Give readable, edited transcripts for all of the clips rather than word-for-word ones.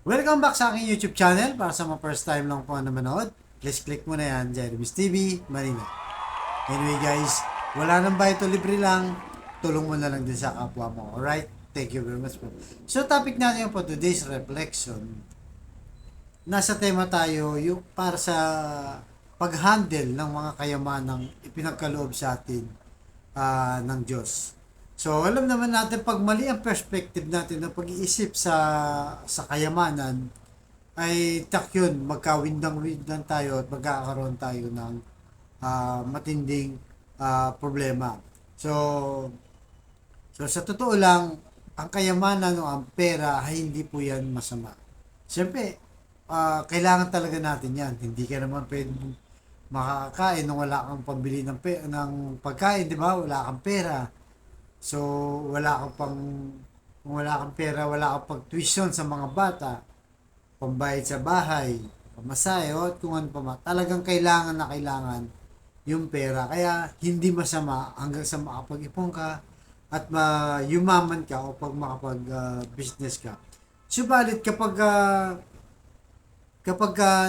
Welcome back sa aking YouTube channel. Para sa mga first time lang po na manood, please click mo na yan, Jeremy's TV, Marina. Anyway guys, wala nang bayad to, libre lang. Tulong mo na lang din sa kapwa mo. Alright? Thank you very much po. So topic natin po today's reflection. Nasa tema tayo yung para sa pag-handle ng mga kayamanang ipinagkaloob sa atin ng Diyos. So, alam naman natin pag mali ang perspective natin ng pag-iisip sa kayamanan, ay tak yun, magkawindang-windang tayo at magkakaroon tayo ng matinding problema. So sa totoo lang, ang kayamanan o ang pera ay hindi po yan masama. Siyempre, kailangan talaga natin yan. Hindi ka naman pwedeng makakain nung wala kang pambili ng pagkain, di ba? Wala kang pera. So, wala kang kung wala kang pera, wala kang pag-tuition sa mga bata, pambayad sa bahay, pamasahe, o at kung ano pa man. Talagang kailangan na kailangan yung pera. Kaya, hindi masama hanggang sa makapag-ipon ka at yumaman ka o pag makapag-business ka. Subalit, kapag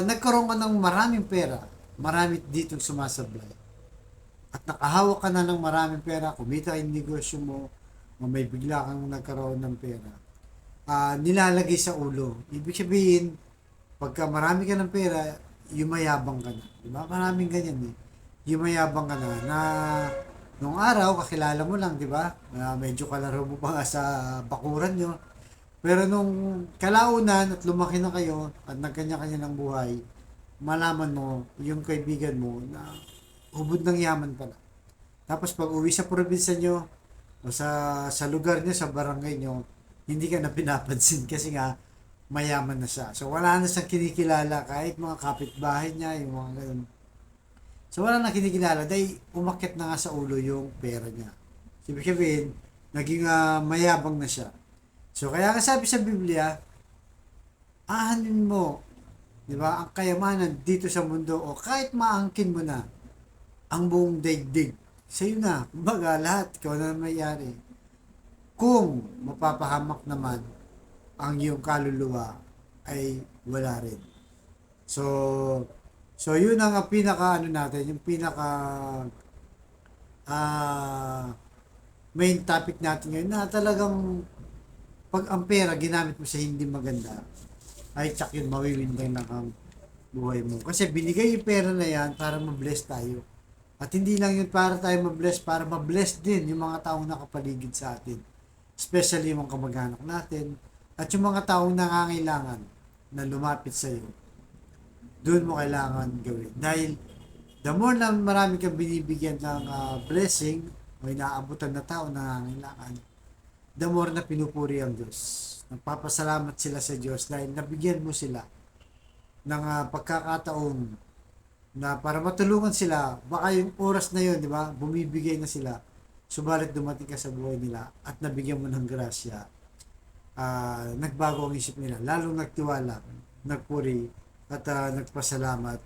nagkaroon ka ng maraming pera, marami ditong sumasablay at nakahawak ka na ng maraming pera, kumita yung negosyo mo, o may bigla kang nagkaroon ng pera, nilalagay sa ulo. Ibig sabihin, pagka marami ka ng pera, yumayabang ka na. Diba? Maraming ganyan eh. Yumayabang ka na nung araw, kakilala mo lang, di ba? Medyo kalaro mo pa nga sa bakuran nyo. Pero nung kalaunan at lumaki na kayo at nagkanya-kanya ng buhay, malaman mo, yung kaibigan mo na hubod ng yaman pala. Tapos pag uwi sa probinsya nyo, o sa lugar nyo, sa barangay nyo, hindi ka na pinapansin kasi nga mayaman na siya. So wala na siyang kinikilala kahit mga kapitbahay niya, yung mga ganun. So wala na kinikilala dahil umakyat na nga sa ulo yung pera niya. Ibig sabihin, naging mayabang na siya. So kaya nga sabi sa Biblia, ahanin mo, di ba, ang kayamanan dito sa mundo o kahit maangkin mo na ang buong daigdig. Sa'yo na. Kumbaga, lahat. Ikaw na mayari. Kung mapapahamak naman ang iyong kaluluwa ay wala rin. So yun ang pinaka natin, yung pinaka main topic natin ngayon na talagang pag ang pera ginamit mo sa hindi maganda, ay tsak yun, mawiwindang lang ang buhay mo. Kasi binigay yung pera na yan para ma-bless tayo. At hindi lang yun para tayo ma-bless, para ma-bless din yung mga taong nakapaligid sa atin. Especially yung kamag-anak natin at yung mga taong nangangailangan na lumapit sa iyo. Doon mo kailangan gawin. Dahil the more na marami kang binibigyan ng blessing o inaabutan na tao na nangangailangan, the more na pinupuri ang Diyos. Nagpapasalamat sila sa Diyos dahil nabigyan mo sila ng pagkakataon na para matulungan sila, baka yung oras na yun, di ba, bumibigay na sila, subalit dumating ka sa buhay nila at nabigyan mo ng grasya, nagbago ang isip nila, lalong nagtiwala, nagpuri, at nagpasalamat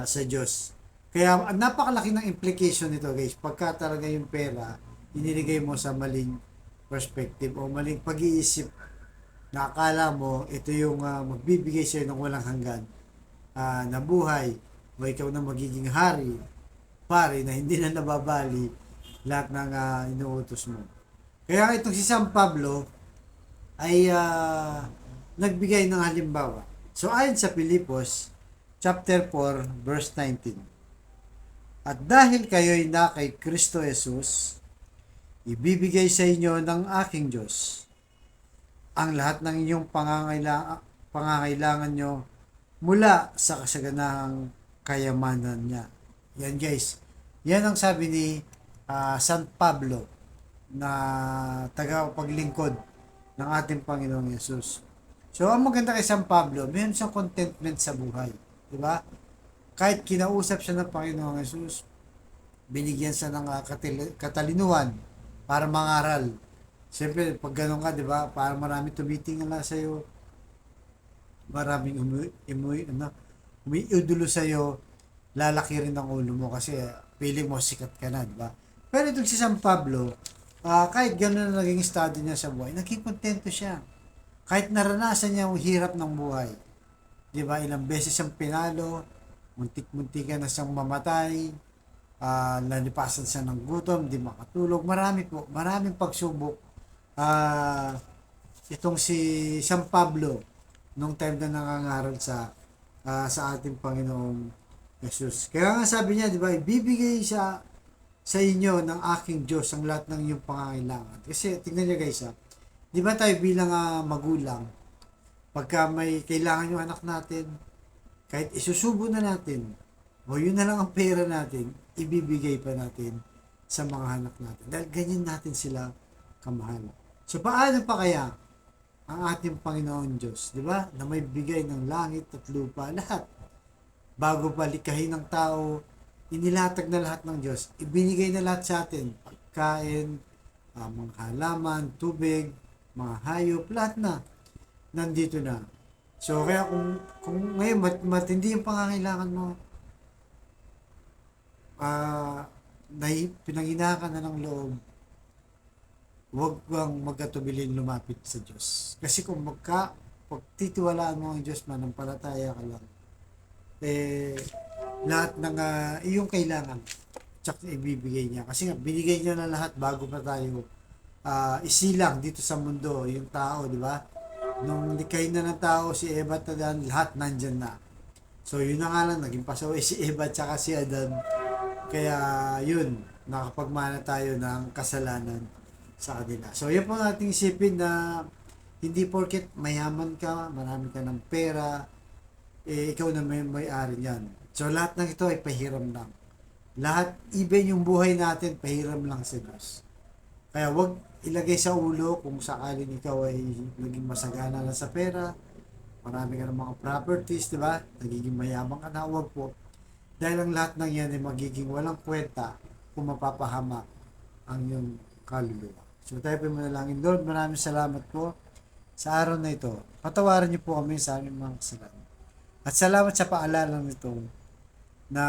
sa Diyos. Kaya napakalaki ng implication nito guys, pagka talaga yung pera, iniligay mo sa maling perspective o maling pag-iisip na akala mo, ito yung magbibigay sa'yo ng walang hanggan na buhay o ikaw na magiging hari, pare na hindi na nababali lahat ng inuutos mo. Kaya itong si San Pablo ay nagbigay ng halimbawa. So ayon sa Pilipos chapter 4 verse 19. At dahil kayo'y na kay Kristo Jesus, ibibigay sa inyo ng aking Diyos ang lahat ng inyong pangangailangan nyo mula sa kasaganahang kayamanan niya. Yan guys. Yan ang sabi ni San Pablo na tagapaglingkod ng ating Panginoong Yesus. So, ang maganda kay San Pablo, mayroon siyang contentment sa buhay. Diba? Kahit kinausap siya ng Panginoong Yesus, binigyan siya ng katalinuhan para mangaral. Siyempre, pag ganun ka, diba? Para marami tumitingala sa'yo, maraming umiidulo sa'yo, lalaki rin ang ulo mo kasi feeling mo sikat ka na, di ba? Pero itong si San Pablo, kahit gano'n na naging estado niya sa buhay, naging kontento siya. Kahit naranasan niya yung hirap ng buhay. Di ba? Ilang beses siyang pinalo, muntik-muntikan na siyang mamatay, nalipasan siya ng gutom, di makatulog. Marami po, maraming pagsubok. Ah, itong si San Pablo, nung time na nangangaral sa ating Panginoong Jesus. Kaya nga sabi niya, di ba, ibibigay siya sa inyo ng aking Diyos ang lahat ng iyong pangangailangan. Kasi tingnan niyo guys, di ba tayo bilang magulang, pagka may kailangan yung anak natin, kahit isusubo na natin, o yun na lang ang pera natin, ibibigay pa natin sa mga anak natin. Dahil ganyan natin sila kamahal. So paano pa kaya ang ating Panginoon Diyos, di ba? Na may bigay ng langit at lupa, lahat. Bago palikahin ng tao, inilatag na lahat ng Diyos. Ibinigay na lahat sa atin. Pagkain, mga halaman, tubig, mga hayop, lahat na. Nandito na. So, kaya kung ngayon matindi yung pangangailangan mo, pinanginakan na ng loob, huwag kang magkatubilin lumapit sa Diyos. Kasi kung pagtitiwalaan mo ang Diyos, manampalataya ka lang, lahat ng iyong kailangan, tsak ibibigay niya. Kasi nga, binigay niya na lahat bago pa tayo isilang dito sa mundo, yung tao, di ba? Nung likhain na ng tao, si Eva at Adan, lahat nandyan na. So, yun na nga lang, naging pasaway si Eva at saka si Adan. Kaya, yun, nakapagmana tayo ng kasalanan sa kanila. So, yun po nating isipin na hindi porket mayaman ka, marami ka ng pera, ikaw na may-ari niyan. So, lahat ng ito ay pahiram lang. Lahat, even yung buhay natin, pahiram lang sa Diyos. Kaya wag ilagay sa ulo kung sakaling ikaw ay naging masagana na sa pera, marami ka ng mga properties, di ba? Nagiging mayaman ka na, wag po. Dahil ang lahat ng yan ay magiging walang kwenta kung mapapahama ang iyong kaluluwa. So tayo po manalangin. Lord, maraming salamat po sa araw na ito. Patawaran niyo po kami sa aming mga kasalanan. At salamat sa paalala nito na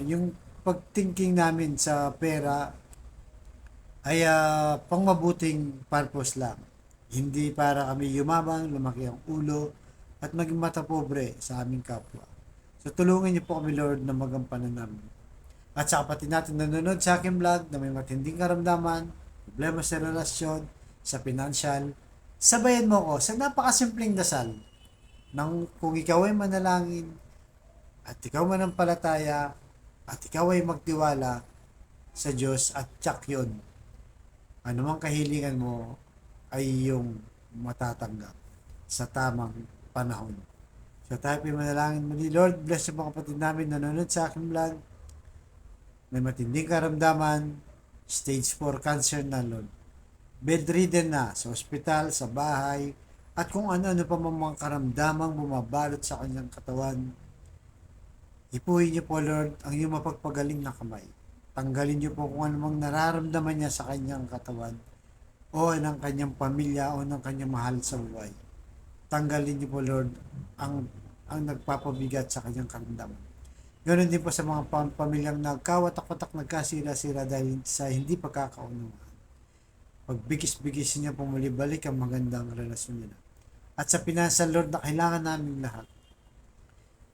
yung pagthinking namin sa pera ay pang mabuting purpose lang. Hindi para kami yumabang, lumaki ang ulo, at maging matapobre sa aming kapwa. So tulungan niyo po kami Lord na magampanan namin. At sa kapatid natin nanonood sa aking vlog na may matinding karamdaman, problema sa relasyon, sa financial, sabayan mo ko sa napakasimpleng dasal nang kung ikaw ay manalangin at ikaw manampalataya at ikaw ay magtiwala sa Diyos at tsak yun, anumang kahilingan mo ay yung matatanggap sa tamang panahon. So tayo po manalangin muli. Lord, bless yung mga kapatid namin na nanonood sa aking vlog. May matinding karamdaman, stage 4 cancer na Lord. Bedridden na sa ospital, sa bahay, at kung ano-ano pa mga karamdamang bumabalot sa kanyang katawan. Ipuhin niyo po Lord ang iyong mapagpagaling na kamay. Tanggalin niyo po kung anumang nararamdaman niya sa kanyang katawan o ng kanyang pamilya o ng kanyang mahal sa buhay. Tanggalin niyo po Lord ang nagpapabigat sa kanyang karamdaman. Ganoon din po sa mga pamilyang nagkawatak-watak, nagkasira-sira dahil sa hindi pagkakaunawaan. Pagbigis-bigis niya po muli balik ang magandang relasyon nila. At sa pinansyal Lord na kailangan namin lahat.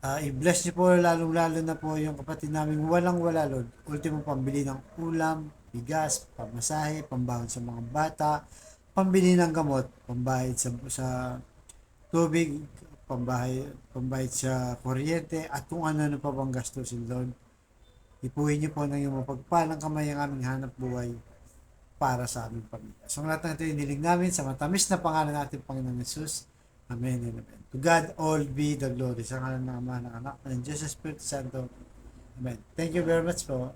I-bless niyo po lalong-lalo na po yung kapatid namin walang-wala Lord. Ultimo pambili ng ulam, bigas, pamasahe, pambahon sa mga bata, pambili ng gamot, pambayad sa tubig, pambayad sa kuryente, at kung ano pa bang gastusin Lord. Ipuhin niyo po ng iyong mapagpalang kamay ang aming hanap buhay para sa aming pamilya. So lahat ng ito iniling namin sa matamis na pangalan natin Panginoon Jesus. Amen and amen. To God all be the glory. Sa ngalan ng Ama, ng Anak, ng Diyos Espiritu Santo. Amen. Thank you very much po.